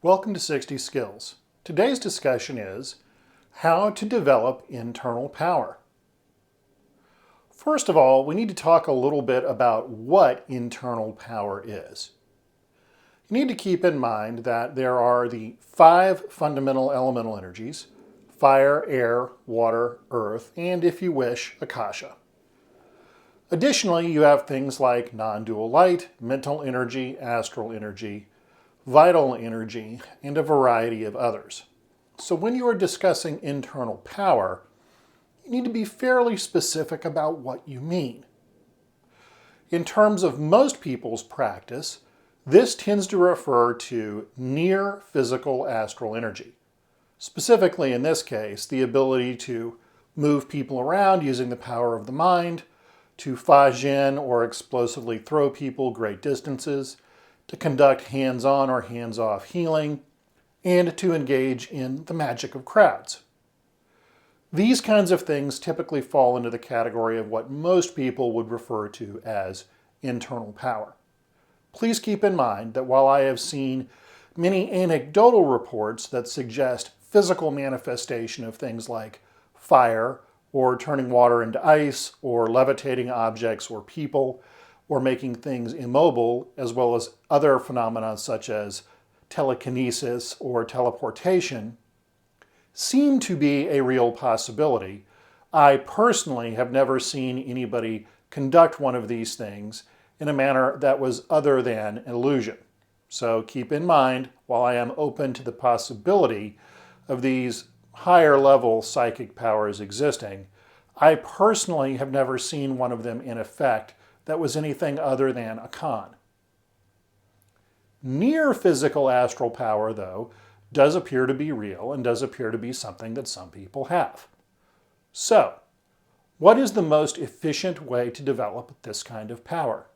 Welcome to 60 Skills. Today's discussion is how to develop internal power. First of all, we need to talk a little bit about what internal power is. You need to keep in mind that there are the 5 fundamental elemental energies: fire, air, water, earth, and if you wish, akasha. Additionally, you have things like non-dual light, mental energy, astral energy, vital energy, and a variety of others. So when you are discussing internal power, you need to be fairly specific about what you mean. In terms of most people's practice, this tends to refer to near physical astral energy. Specifically in this case, the ability to move people around using the power of the mind, to fa-jin or explosively throw people great distances, to conduct hands-on or hands-off healing, and to engage in the magic of crowds. These kinds of things typically fall into the category of what most people would refer to as internal power. Please keep in mind that while I have seen many anecdotal reports that suggest physical manifestation of things like fire, or turning water into ice, or levitating objects or people, or making things immobile, as well as other phenomena such as telekinesis or teleportation, seem to be a real possibility. I personally have never seen anybody conduct one of these things in a manner that was other than an illusion. So keep in mind, while I am open to the possibility of these higher level psychic powers existing, I personally have never seen one of them in effect that was anything other than a con. Near physical astral power, though, does appear to be real and does appear to be something that some people have. So, what is the most efficient way to develop this kind of power?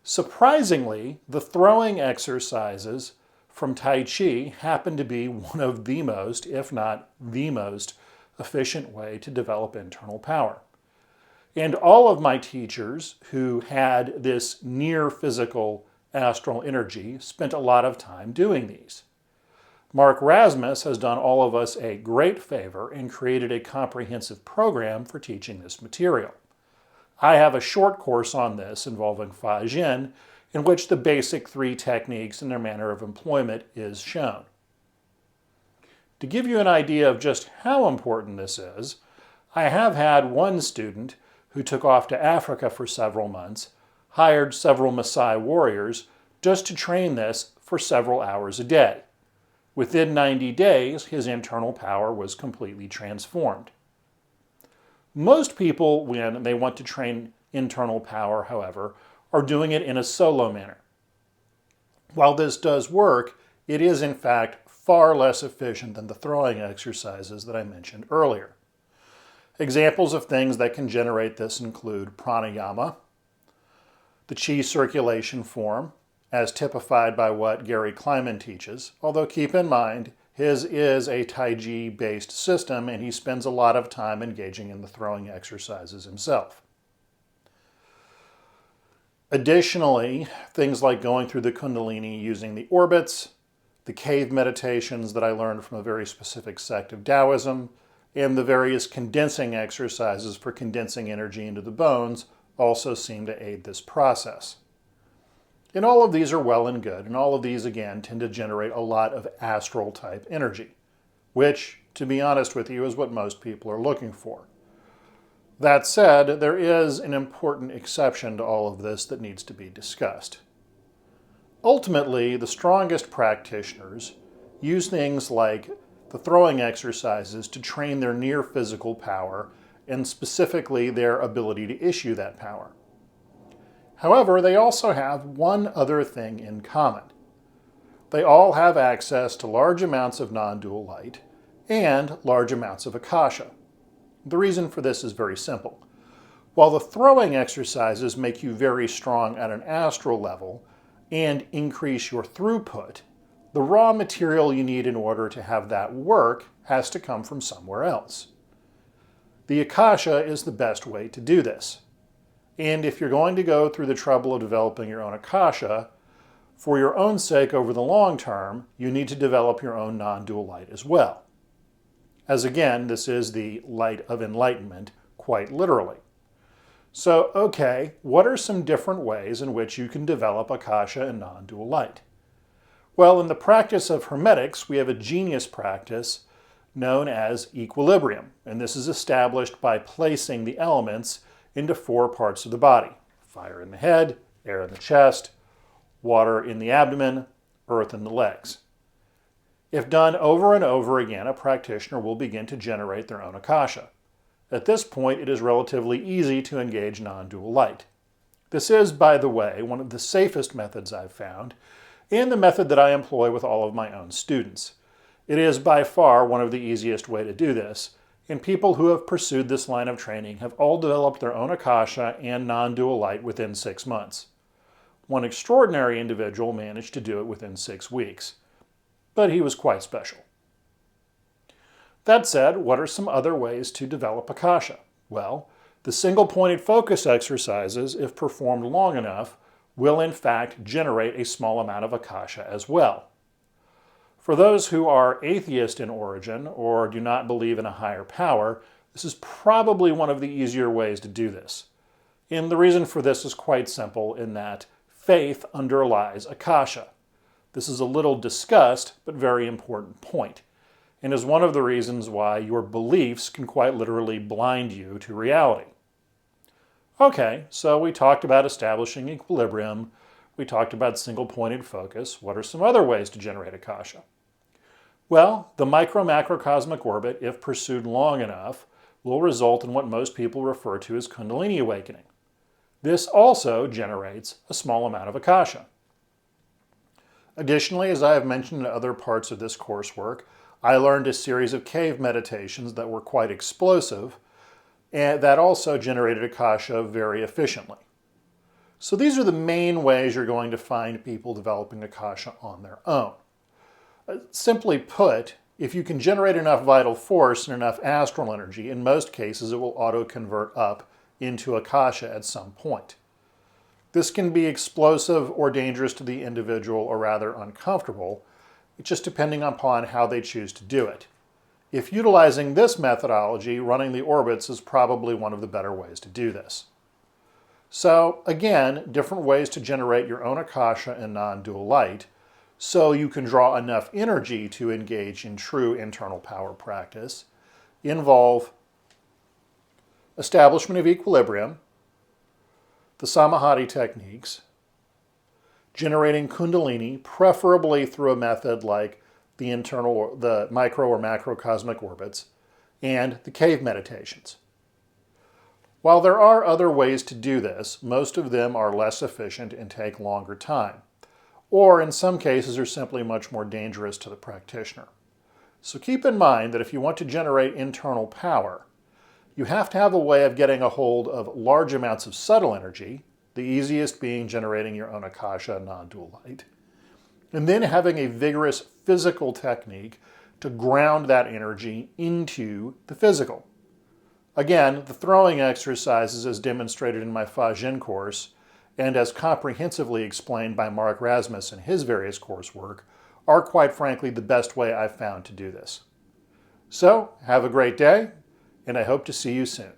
Surprisingly, the throwing exercises from Tai Chi happen to be one of the most, if not the most, efficient way to develop internal power. And all of my teachers who had this near physical astral energy spent a lot of time doing these. Mark Rasmus has done all of us a great favor and created a comprehensive program for teaching this material. I have a short course on this involving fa-jin, in which the basic 3 techniques and their manner of employment is shown. To give you an idea of just how important this is, I have had one student who took off to Africa for several months, hired several Maasai warriors just to train this for several hours a day. Within 90 days, his internal power was completely transformed. Most people, when they want to train internal power, however, are doing it in a solo manner. While this does work, it is in fact far less efficient than the throwing exercises that I mentioned earlier. Examples of things that can generate this include pranayama, the chi circulation form, as typified by what Gary Kleiman teaches, although keep in mind, his is a Tai Chi-based system and he spends a lot of time engaging in the throwing exercises himself. Additionally, things like going through the Kundalini using the orbits, the cave meditations that I learned from a very specific sect of Taoism, and the various condensing exercises for condensing energy into the bones also seem to aid this process. And all of these are well and good, and all of these, again, tend to generate a lot of astral type energy, which, to be honest with you, is what most people are looking for. That said, there is an important exception to all of this that needs to be discussed. Ultimately, the strongest practitioners use things like the throwing exercises to train their near physical power and specifically their ability to issue that power. However, they also have one other thing in common. They all have access to large amounts of non-dual light and large amounts of akasha. The reason for this is very simple. While the throwing exercises make you very strong at an astral level and increase your throughput, the raw material you need in order to have that work has to come from somewhere else. The akasha is the best way to do this. And if you're going to go through the trouble of developing your own akasha, For your own sake over the long term, you need to develop your own non-dual light as well. As again, this is the light of enlightenment, quite literally. So, okay, what are some different ways in which you can develop akasha and non-dual light? Well, in the practice of hermetics, we have a genius practice known as equilibrium, and this is established by placing the elements into 4 parts of the body: fire in the head, air in the chest, water in the abdomen, earth in the legs. If done over and over again, a practitioner will begin to generate their own akasha. At this point, it is relatively easy to engage non-dual light. This is, by the way, one of the safest methods I've found, and the method that I employ with all of my own students. It is by far one of the easiest way to do this, and people who have pursued this line of training have all developed their own akasha and non-dual light within 6 months. One extraordinary individual managed to do it within 6 weeks, but he was quite special. That said, what are some other ways to develop akasha? Well, the single-pointed focus exercises, if performed long enough, will in fact generate a small amount of akasha as well. For those who are atheist in origin or do not believe in a higher power, this is probably one of the easier ways to do this. And the reason for this is quite simple in that faith underlies akasha. This is a little discussed, but very important point, and is one of the reasons why your beliefs can quite literally blind you to reality. Okay, so we talked about establishing equilibrium, we talked about single-pointed focus. What are some other ways to generate akasha? Well, the micro-macrocosmic orbit, if pursued long enough, will result in what most people refer to as Kundalini awakening. This also generates a small amount of akasha. Additionally, as I have mentioned in other parts of this coursework, I learned a series of cave meditations that were quite explosive and that also generated akasha very efficiently. So these are the main ways you're going to find people developing akasha on their own. Simply put, if you can generate enough vital force and enough astral energy, in most cases it will auto-convert up into akasha at some point. This can be explosive or dangerous to the individual, or rather uncomfortable, just depending upon how they choose to do it. If utilizing this methodology, running the orbits is probably one of the better ways to do this. So again, different ways to generate your own akasha and non-dual light so you can draw enough energy to engage in true internal power practice involve establishment of equilibrium, the Samahati techniques, generating Kundalini, preferably through a method like the micro or macrocosmic orbits, and the cave meditations. While there are other ways to do this, most of them are less efficient and take longer time, or in some cases are simply much more dangerous to the practitioner. So keep in mind that if you want to generate internal power, you have to have a way of getting a hold of large amounts of subtle energy, the easiest being generating your own akasha and non-dual light, and then having a vigorous physical technique to ground that energy into the physical. Again, the throwing exercises as demonstrated in my Fa Jin course and as comprehensively explained by Mark Rasmus in his various coursework are quite frankly the best way I've found to do this. So, have a great day, and I hope to see you soon.